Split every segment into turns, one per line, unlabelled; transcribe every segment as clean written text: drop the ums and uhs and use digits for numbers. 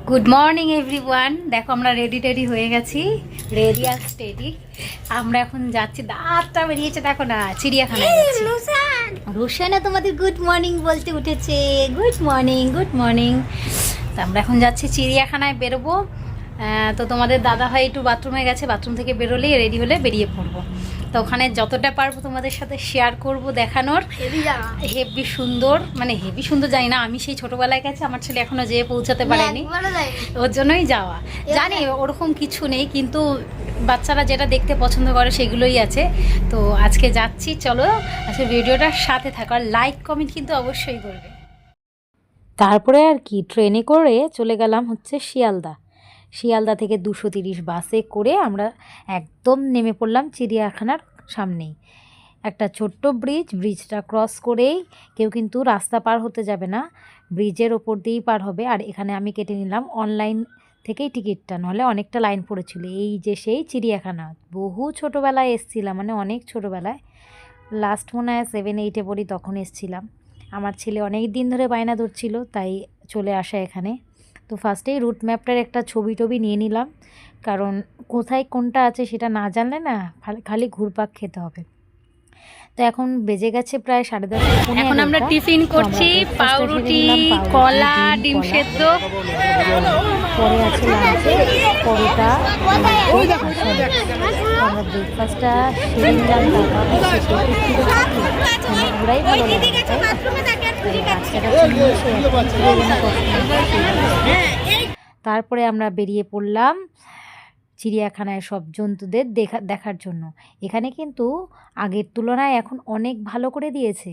Good morning everyone. দেখো আমরা ready হয়ে গেছি, রেডি আর স্টেডি। আমরা এখন যাচ্ছি, দাঁতটা বেরিয়েছে দেখো না, চিড়িয়াখানায় যাচ্ছি। রোশানা তোমাদের গুড মর্নিং বলতে উঠেছে, গুড মর্নিং গুড মর্নিং। তো আমরা এখন যাচ্ছি চিড়িয়াখানায়, বেরোবো। তো তোমাদের দাদা ভাই একটু বাথরুমে গেছে, বাথরুম থেকে বেরোলেই রেডি হলে বেরিয়ে পড়বো। তো ওখানে যতটা পারবো তোমাদের সাথে শেয়ার করব, দেখানোর। হেভি সুন্দর, মানে হেভি সুন্দর জানি না, আমি সেই ছোটোবেলায় গেছি, আমার ছেলে এখনও যেয়ে পৌঁছাতে পারেনি, ওর জন্যই যাওয়া। জানি ওরকম কিছু নেই, কিন্তু বাচ্চারা যেটা দেখতে পছন্দ করে সেগুলোই আছে। তো আজকে যাচ্ছি, চলো আজকে ভিডিওটার সাথে থাকো, আর লাইক কমেন্ট কিন্তু অবশ্যই করবে। তারপরে আর কি, ট্রেনে করে চলে গেলাম হচ্ছে শিয়ালদা থেকে 230 বাসে করে আমরা একদম নেমে পড়লাম চিড়িয়াখানার সামনেই। একটা ছোট্ট ব্রিজটা ক্রস করেই, কেউ কিন্তু রাস্তা পার হতে যাবে না, ব্রিজের ওপর দিয়েই পার হবে। আর এখানে আমি কেটে নিলাম অনলাইন থেকেই টিকিটটা, নাহলে অনেকটা লাইন পড়েছিল। এই যে সেই চিড়িয়াখানা, বহু ছোটোবেলায় এসছিলাম, মানে অনেক ছোটোবেলায়, লাস্ট মনে হয় 7-8-এ পড়ি, তখন এসছিলাম। আমার ছেলে অনেক দিন ধরে বায়না ধরছিল, তাই চলে আসা এখানে। তো ফার্স্টেই রুট ম্যাপটার একটা ছবি নিয়ে নিলাম, কারণ কোথায় কোনটা আছে সেটা না জানলে না খালি ঘুরপাক খেতে হবে। তো এখন বেজে গেছে প্রায় 10:30। এখন আমরা টিফিন করছি, পাউরুটি, কলা, ডিম সেদ্ধ। পরে আছে লাঞ্চে পরোটা। আমরা ব্রেকফাস্টটা সেরে নিলাম, ঘুরাই ভালো তারপরে আমরা বেরিয়ে পড়লাম চিড়িয়াখানায় সব জন্তুদের দেখার জন্য। এখানে কিন্তু আগের তুলনায় এখন অনেক ভালো করে দিয়েছে।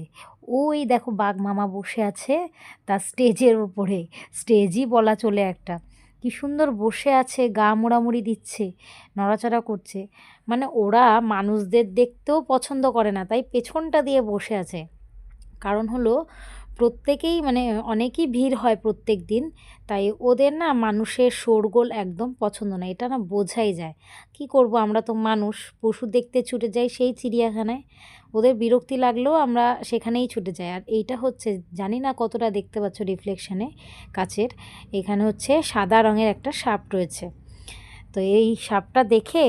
ওই দেখো বাঘ মামা বসে আছে তার স্টেজের উপরে, স্টেজই বলা চলে একটা, কি সুন্দর বসে আছে, গা মোড়ামুড়ি দিচ্ছে, নড়াচড়া করছে। মানে ওরা মানুষদের দেখতেও পছন্দ করে না, তাই পেছনটা দিয়ে বসে আছে। কারণ হলো প্রত্যেকেই, মানে অনেকই ভিড় হয় প্রত্যেক দিন, তাই ওদের না মানুষের শোরগোল একদম পছন্দ না, এটা না বোঝাই যায়। কি করব, আমরা তো মানুষ, পশু দেখতে ছুটে যাই সেই চিড়িয়াখানায়, ওদের বিরক্তি লাগলেও আমরা সেখানেই ছুটে যাই। আর এইটা হচ্ছে, জানি না কতটা দেখতে পাচ্ছ রিফ্লেকশানে কাচের, এখানে হচ্ছে সাদা রঙের একটা সাপ রয়েছে। তো এই সাপটা দেখে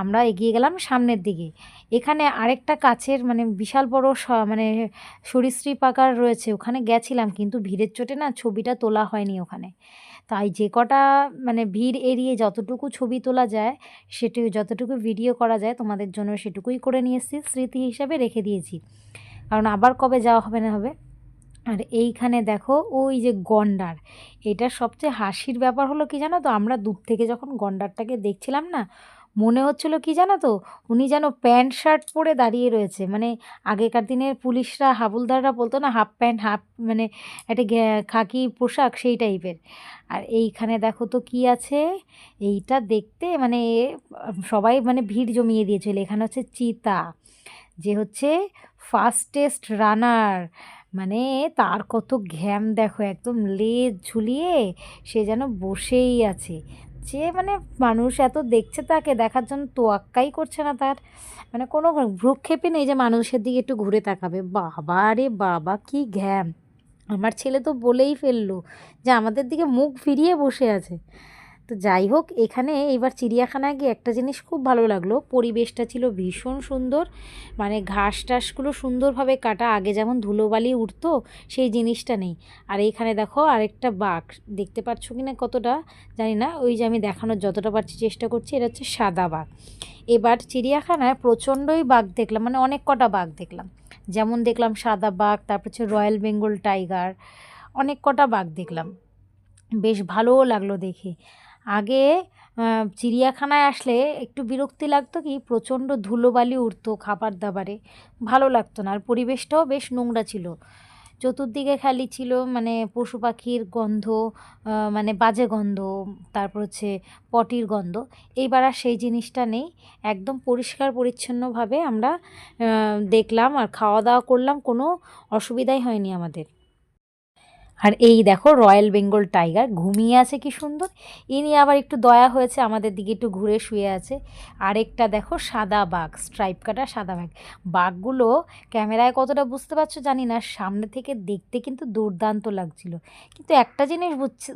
আমরা এগিয়ে গেলাম সামনের দিকে। এখানে আরেকটা কাছের, মানে বিশাল বড় মানে সরীসৃপ আকার রয়েছে, ওখানে গেছিলাম, কিন্তু ভিড়ের চোটে না ছবিটা তোলা হয়নি ওখানে। তাই যে কটা মানে ভিড় এড়িয়ে যতটুকু ছবি তোলা যায়, যতটুকু ভিডিও করা যায় তোমাদের জন্য সেটুকুই করে নিয়ে এসেছি, স্মৃতি হিসাবে রেখে দিয়েছি, কারণ আবার কবে যাওয়া হবে না হবে। আর এইখানে দেখো ওই যে গন্ডার, এটা সবচেয়ে হাসির ব্যাপার হলো কি জানো তো, আমরা দূর থেকে যখন গন্ডারটাকে দেখছিলাম না, মনে হচ্ছিল কি জানো তো, উনি যেন প্যান্ট শার্ট পরে দাঁড়িয়ে রয়েছে। মানে আগেকার দিনের পুলিশরা, হাবুলদাররা বলতো না, হাফ প্যান্ট হাফ, মানে একটা খাকি পোশাক, সেই টাইপের। আর এইখানে দেখো তো কি আছে, এইটা দেখতে মানে সবাই মানে ভিড় জমিয়ে দিয়েছিল। এখানে হচ্ছে চিতা, যে হচ্ছে ফাস্টেস্ট রানার, মানে তার কত ঘ্যাম দেখো, একদম লেজ ঝুলিয়ে সে যেন বসেই আছে, যে মানে মানুষ এত দেখছে তাকে, দেখার জন্য তোয়াক্কাই করছে না তার, মানে কোনো ভ্রুক্ষেপই নেই যে মানুষের দিকে একটু ঘুরে তাকাবে। বাবা রে বাবা, কি ঘ্যাম! আমার ছেলে তো বলেই ফেললো যে আমাদের দিকে মুখ ফিরিয়ে বসে আছে। তো যাই হোক, এখানে এবার চিড়িয়াখানায় গিয়ে একটা জিনিস খুব ভালো লাগলো, পরিবেশটা ছিল ভীষণ সুন্দর, মানে ঘাস টাসগুলো সুন্দরভাবে কাটা, আগে যেমন ধুলোবালি উঠতো সেই জিনিসটা নেই। আর এইখানে দেখো আরেকটা বাঘ, দেখতে পাচ্ছ কি না কতটা জানি না, ওই যে আমি দেখানোর যতটা পারছি চেষ্টা করছি, এটা হচ্ছে সাদা বাঘ। এবার চিড়িয়াখানায় প্রচণ্ডই বাঘ দেখলাম, মানে অনেক কটা বাঘ দেখলাম, যেমন দেখলাম সাদা বাঘ, তারপর হচ্ছে রয়্যাল বেঙ্গল টাইগার, অনেক কটা বাঘ দেখলাম, বেশ ভালোও লাগলো দেখে। আগে চিড়িয়াখানায় আসলে একটু বিরক্তি লাগতো, কি প্রচণ্ড ধুলোবালি উঠতো খাবার দাবারে, ভালো লাগতো না, আর পরিবেশটাও বেশ নোংরা ছিল, চতুর্দিকে খালি ছিল মানে পশু পাখির গন্ধ, মানে বাজে গন্ধ, তারপর হচ্ছে পটির গন্ধ। এইবার আর সেই জিনিসটা নেই, একদম পরিষ্কার পরিচ্ছন্নভাবে আমরা দেখলাম আর খাওয়া দাওয়া করলাম, কোনো অসুবিধাই হয়নি আমাদের। আর এই দেখো রয়্যাল বেঙ্গল টাইগার ঘুমিয়ে আছে কি সুন্দর। ইনি আবার একটু দয়া হয়েছে, আমাদের দিকে একটু ঘুরে শুয়ে আছে। আরেকটা দেখো সাদা বাঘ, স্ট্রাইপ কাটা সাদা বাঘ। বাঘগুলো ক্যামেরায় কতটা বুঝতে পারছো জানি না, সামনে থেকে দেখতে কিন্তু দুর্দান্ত লাগছিল। কিন্তু একটা জিনিস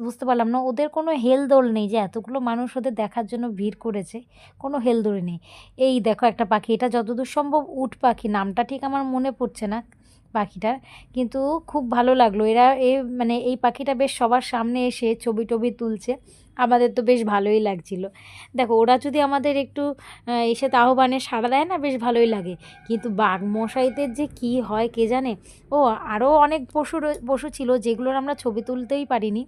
বুঝতে পারলাম না, ওদের কোনো হেলদোল নেই যে এতগুলো মানুষ ওদের দেখার জন্য ভিড় করেছে, কোনো হেলদোল নেই। এই দেখো একটা পাখি, এটা যতদূর সম্ভব উট পাখি, নামটা ঠিক আমার মনে পড়ছে না পাখিটার, কিন্তু খুব ভালো লাগলো। এরা মানে এই পাখিটা বেশ সবার সামনে এসে ছবি টবি তুলছে, আমাদের তো বেশ ভালোই লাগছিল। দেখো ওরা যদি আমাদের একটু এসে আহ্বানে সাড়া দেয় না, বেশ ভালোই লাগে। কিন্তু বাঘ মশাইদের যে কি হয় কে জানে। ও আরও অনেক পশু ছিল যেগুলোর আমরা ছবি তুলতেই পারিনি,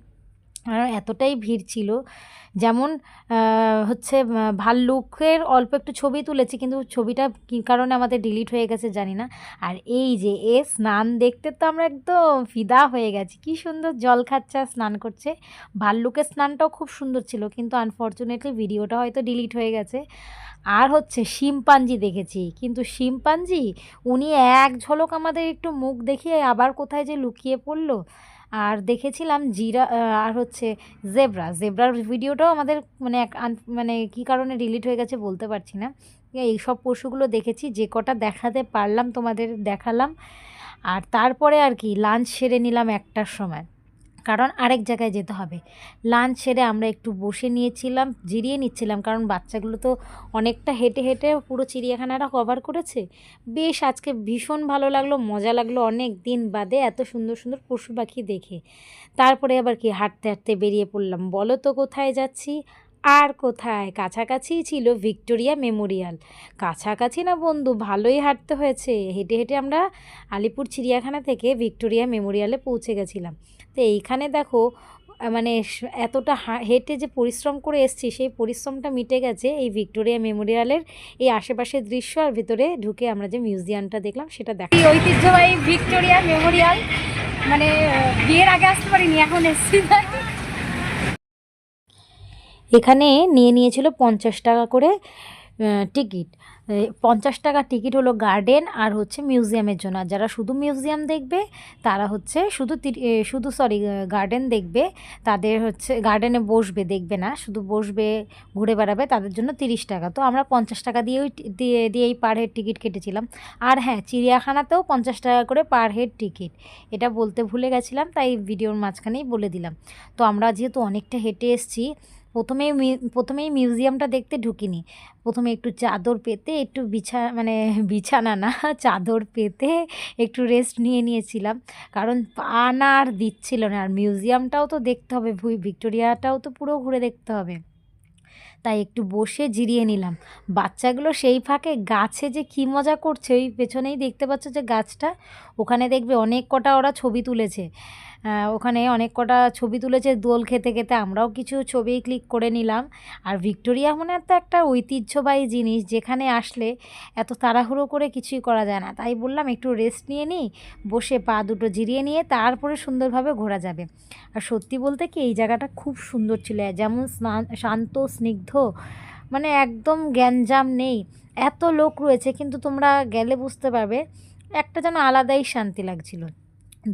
আর এতটাই ভিড় ছিল। যেমন হচ্ছে ভাল্লুকের অল্প একটু ছবি তুলেছি, কিন্তু ছবিটা কী কারণে আমাদের ডিলিট হয়ে গেছে জানি না। আর এই যে স্নান দেখতে তো আমরা একদম ফিদা হয়ে গেছি, কি সুন্দর জল খাচ্ছে আর স্নান করছে। ভাল্লুকের স্নানটাও খুব সুন্দর ছিল, কিন্তু আনফর্চুনেটলি ভিডিওটা হয়তো ডিলিট হয়ে গেছে। আর হচ্ছে শিম্পাঞ্জি দেখেছি, কিন্তু শিম্পাঞ্জি উনি এক ঝলক আমাদের একটু মুখ দেখিয়ে আবার কোথায় যে লুকিয়ে পড়লো। আর দেখেছিলাম আর হচ্ছে জেব্রার ভিডিওটাও আমাদের মানে মানে কী কারণে ডিলিট হয়ে গেছে বলতে পারছি না। এই সব পশুগুলো দেখেছি, যে কটা দেখাতে পারলাম তোমাদের দেখালাম। আর তারপরে আর কি লাঞ্চ সেরে নিলাম 1টার সময়, কারণ আরেক জায়গায় যেতে হবে। লাঞ্চ সেরে আমরা একটু বসে নিয়েছিলাম, জিরিয়ে নিচ্ছিলাম, কারণ বাচ্চাগুলো তো অনেকটা হেঁটে হেঁটে পুরো চিড়িয়াখানাটা কভার করেছে। বেশ আজকে ভীষণ ভালো লাগলো, মজা লাগলো, অনেক দিন বাদে এত সুন্দর সুন্দর পশু পাখি দেখে। তারপরে আবার কি হাঁটতে হাঁটতে বেরিয়ে পড়লাম, বলো তো কোথায় যাচ্ছি? আর কোথায়, কাছাকাছিই ছিল ভিক্টোরিয়া মেমোরিয়াল। কাছাকাছি না বন্ধু, ভালোই হাঁটতে হয়েছে। হেঁটে হেঁটে আমরা আলিপুর চিড়িয়াখানা থেকে ভিক্টোরিয়া মেমোরিয়ালে পৌঁছে গেছিলাম। তো এইখানে দেখো মানে এতটা হেঁটে যে পরিশ্রম করে এসছি, সেই পরিশ্রমটা মিটে গেছে এই ভিক্টোরিয়া মেমোরিয়ালের এই আশেপাশের দৃশ্য, আর ভেতরে ঢুকে আমরা যে মিউজিয়ামটা দেখলাম সেটা দেখা।
ঐতিহ্যবাহী ভিক্টোরিয়া মেমোরিয়াল, মানে বিয়ের আগে আসতে পারিনি, এখন এসেছি।
এখানে নিয়েছিল 50 টাকা করে টিকিট। 50 টাকা টিকিট হলো গার্ডেন আর হচ্ছে মিউজিয়ামের জন্য। আর যারা শুধু মিউজিয়াম দেখবে তারা হচ্ছে গার্ডেন দেখবে, তাদের হচ্ছে গার্ডেনে বসবে, দেখবে না, শুধু বসবে ঘুরে বেড়াবে, তাদের জন্য 30 টাকা। তো আমরা 50 টাকা দিয়েই পার হেড টিকিট কেটেছিলাম। আর হ্যাঁ, চিড়িয়াখানাতেও 50 টাকা করে পার হেড টিকিট, এটা বলতে ভুলে গেছিলাম, তাই ভিডিওর মাঝখানেই বলে দিলাম। তো আমরা যেহেতু অনেকটা হেঁটে এসেছি, প্রথমেই মিউজিয়ামটা দেখতে ঢুকিনি। প্রথমে একটু চাদর পেতে একটু মানে বিছানা না, চাদর পেতে একটু রেস্ট নিয়েছিলাম, কারণ পা না আর দিচ্ছিল না। আর মিউজিয়ামটাও তো দেখতে হবে, ভিক্টোরিয়াটাও তো পুরো ঘুরে দেখতে হবে, তাই একটু বসে জিরিয়ে নিলাম। বাচ্চাগুলো সেই ফাঁকে গাছে যে কী মজা করছে, ওই পেছনেই দেখতে পাচ্ছ যে গাছটা, ওখানে দেখবে অনেক কটা ওরা ছবি তুলেছে। ওখানে অনেক কটা ছবি তুলেছে দোল খেতে খেতে, আমরাও কিছু ছবি ক্লিক করে নিলাম। আর ভিক্টোরিয়া মানে তো একটা ঐতিহ্যবাহী জিনিস, যেখানে আসলে এত তাড়াহুড়ো করে কিছুই করা যায় না, তাই বললাম একটু রেস্ট নিয়ে নিই, বসে পা দুটো জিরিয়ে নিয়ে তারপরে সুন্দরভাবে ঘোরা যাবে। আর সত্যি বলতে কি, এই জায়গাটা খুব সুন্দর ছিল, যেমন শান্ত স্নিগ্ধ, মানে একদম গ্যাঞ্জাম নেই। এত লোক রয়েছে, কিন্তু তোমরা গেলে বুঝতে পারবে একটা যেন আলাদাই শান্তি লাগছিল।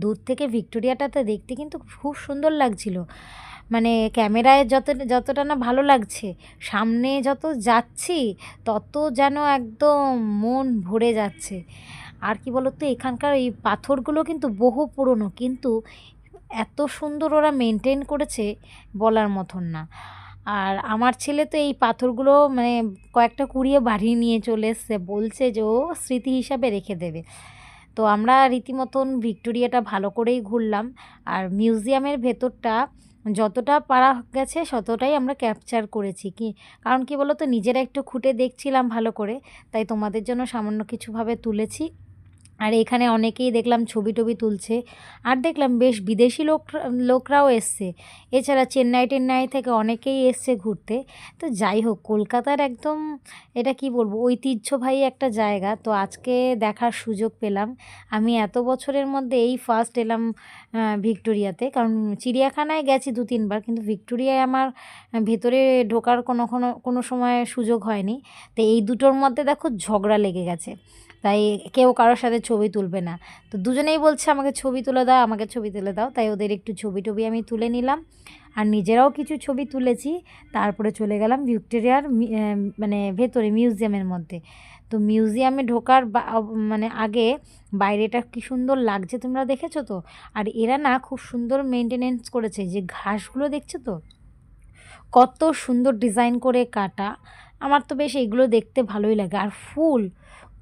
দূর থেকে ভিক্টোরিয়াটাতে দেখতে কিন্তু খুব সুন্দর লাগছিল, মানে ক্যামেরায় যতটা না ভালো লাগছে, সামনে যত যাচ্ছি তত যেন একদম মন ভরে যাচ্ছে। আর কি বলতো, এখানকার এই পাথরগুলো কিন্তু বহু পুরনো, কিন্তু এত সুন্দর ওরা মেনটেন করেছে বলার মতন না। আর আমার ছেলে তো এই পাথরগুলো মানে কয়েকটা কুড়িয়ে বাড়ি নিয়ে চলে এসছে, বলছে যে ও স্মৃতি হিসাবে রেখে দেবে। তো আমরা রীতিমতন ভিক্টোরিয়াটা ভালো করেই ঘুরলাম। আর মিউজিয়ামের ভেতরটা যতটা পারা গেছে ততটাই আমরা ক্যাপচার করেছি, কারণ কি বলো তো, নিজেরা একটু খুঁটে দেখছিলাম ভালো করে, তাই তোমাদের জন্য সামান্য কিছুভাবে তুলেছি। আর এখানে অনেকেই দেখলাম ছবি টবি তুলছে, আর দেখলাম বেশ বিদেশি লোকরাও এসছে। এছাড়া চেন্নাই থেকে অনেকেই এসছে ঘুরতে। তো যাই হোক, কলকাতার একদম এটা কি বলবো, ঐতিহ্যবাহী একটা জায়গা। তো আজকে দেখার সুযোগ পেলাম। আমি এত বছরের মধ্যে এই ফার্স্ট এলাম ভিক্টোরিয়াতে, কারণ চিড়িয়াখানায় গেছি 2-3 বার, কিন্তু ভিক্টোরিয়ায় আমার ভেতরে ঢোকার কোনো সময় সুযোগ হয়নি। তো এই দুটোর মধ্যে দেখো ঝগড়া লেগে গেছে। তাই কেউ কারোর সাথে ছবি তুলবে না। তো দুজনেই বলছে আমাকে ছবি তুলে দাও, আমাকে ছবি তুলে দাও। তাই ওদের একটু ছবি টবি আমি তুলে নিলাম, আর নিজেরাও কিছু ছবি তুলেছি। তারপরে চলে গেলাম ভিক্টোরিয়ার মানে ভেতরে মিউজিয়ামের মধ্যে। তো মিউজিয়ামে ঢোকার মানে আগে বাইরেটা কি সুন্দর লাগছে, তোমরা দেখেছো তো? আর এরা না খুব সুন্দর মেনটেনেন্স করেছে, যে ঘাসগুলো দেখছো তো কত সুন্দর ডিজাইন করে কাটা। আমার তো বেশ এগুলো দেখতে ভালোই লাগে। আর ফুল,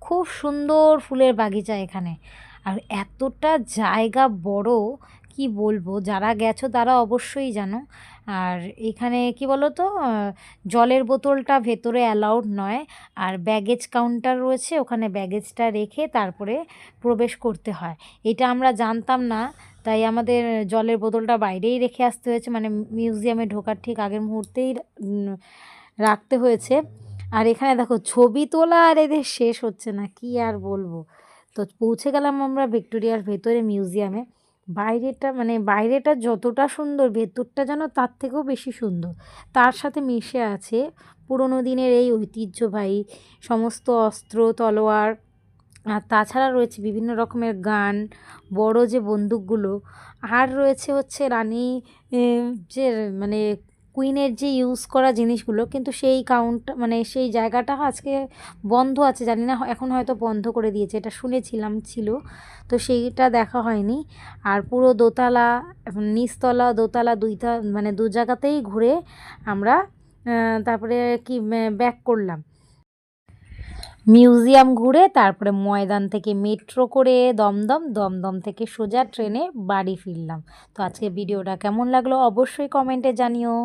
খুব সুন্দর ফুলের বাগিচা এখানে। আর এতটা জায়গা বড়, কি বলবো, যারা গেছো তারা অবশ্যই জানো। আর এখানে কি বলো তো, জলের বোতলটা ভেতরে অ্যালাউড নয়। আর ব্যাগেজ কাউন্টার রয়েছে, ওখানে ব্যাগেজটা রেখে তারপরে প্রবেশ করতে হয়। এটা আমরা জানতাম না, তাই আমাদের জলের বোতলটা বাইরেই রেখে আসতে হয়েছে, মানে মিউজিয়ামে ঢোকার ঠিক আগের মুহূর্তেই রাখতে হয়েছে। আর এখানে দেখো ছবি তোলা আর এদের শেষ হচ্ছে না, কি আর বলবো। তো পৌঁছে গেলাম আমরা ভিক্টোরিয়ার ভেতরে মিউজিয়ামে। বাইরেটা মানে বাইরেটা যতটা সুন্দর, ভেতরটা যেন তার থেকেও বেশি সুন্দর। তার সাথে মিশে আছে পুরোনো দিনের এই ঐতিহ্যবাহী সমস্ত অস্ত্র, তলোয়ার। আর তাছাড়া রয়েছে বিভিন্ন রকমের গান, বড় যে বন্দুকগুলো। আর রয়েছে হচ্ছে রানী যে মানে কুইনের যে ইউজ করা জিনিসগুলো, কিন্তু সেই মানে সেই জায়গাটা আজকে বন্ধ আছে, জানি না এখন হয়তো বন্ধ করে দিয়েছে, এটা শুনেছিলাম ছিল। তো সেইটা দেখা হয়নি। আর পুরো দোতলা, নিচতলা, দোতলা মানে দু জায়গাতেই ঘুরে আমরা তারপরে কি ব্যাক করলাম মিউজিয়াম ঘুরে। তারপরে ময়দান থেকে মেট্রো করে দমদম, দমদম থেকে সোজা ট্রেনে বাড়ি ফিরলাম। তো আজকে ভিডিওটা কেমন লাগলো অবশ্যই কমেন্টে জানিও।